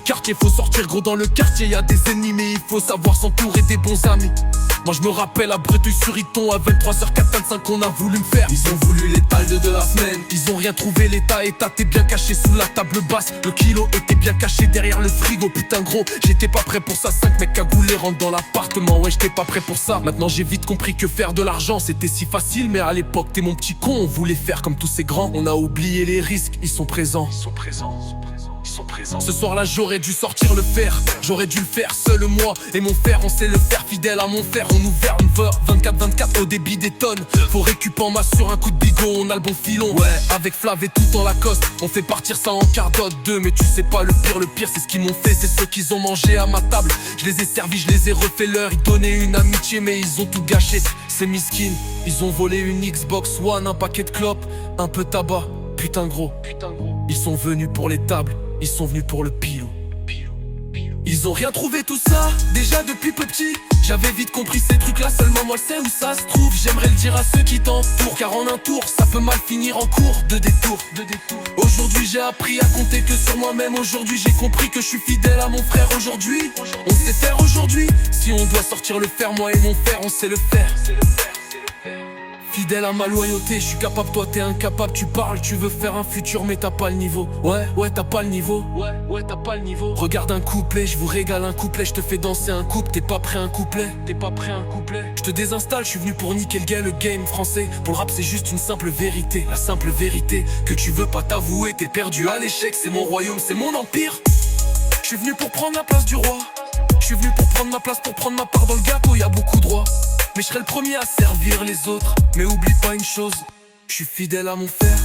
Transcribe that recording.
quartier, faut sortir gros dans le quartier. Y a des ennemis mais il faut savoir s'entourer des bons amis. Moi je me rappelle à Breteuil-sur-Iton à 23h45 on a voulu me faire. Ils ont voulu l'étal de la semaine. Ils ont rien trouvé, l'état t'es bien caché sous la table basse. Le kilo était bien caché derrière le frigo. Putain gros, j'étais pas prêt pour ça. 5 mecs cagoulés rentrent dans l'appartement. Ouais j'étais pas prêt pour ça. Maintenant j'ai vite compris que faire de l'argent c'était si facile. Mais à l'époque t'es mon petit con. On voulait faire comme tous ces grands. On a oublié les risques, ils sont présents. Ce soir-là j'aurais dû sortir le fer. J'aurais dû le faire seul moi et mon frère. On sait le faire fidèle à mon frère. On ouvert une 24-24 au débit des tonnes. Faut récup en masse sur un coup de bigot. On a le bon filon. Ouais, avec Flav et tout en Lacoste. On fait partir ça en quart d'heure 2. Mais tu sais pas le pire c'est ce qu'ils m'ont fait. C'est ceux qu'ils ont mangé à ma table. Je les ai servis, je les ai refait leur. Ils donnaient une amitié mais ils ont tout gâché. C'est miskin. Ils ont volé une Xbox One, un paquet de clopes, un peu tabac. Putain gros. Ils sont venus pour les tables. Ils sont venus pour le pilou. Ils ont rien trouvé tout ça, déjà depuis petit. J'avais vite compris ces trucs là, seulement moi je sais où ça se trouve. J'aimerais le dire à ceux qui t'entourent, car en un tour ça peut mal finir en cours de détour. Aujourd'hui j'ai appris à compter que sur moi-même. Aujourd'hui j'ai compris que je suis fidèle à mon frère. Aujourd'hui on sait faire aujourd'hui. Si on doit sortir le fer, moi et mon frère on sait le faire. Fidèle à ma loyauté, je suis capable, toi t'es incapable. Tu parles, tu veux faire un futur mais t'as pas le niveau. Ouais t'as pas le niveau. Ouais t'as pas le niveau. Regarde un couplet, je vous régale un couplet. Je te fais danser un couple, t'es pas prêt un couplet. Je te désinstalle, je suis venu pour niquer le game français. Pour le rap c'est juste une simple vérité. La simple vérité que tu veux pas t'avouer. T'es perdu à l'échec, c'est mon royaume, c'est mon empire. Je suis venu pour prendre la place du roi. Je suis venu pour prendre ma place, pour prendre ma part dans le gâteau. Y'a beaucoup de rois, mais je serai le premier à servir les autres. Mais oublie pas une chose, je suis fidèle à mon frère.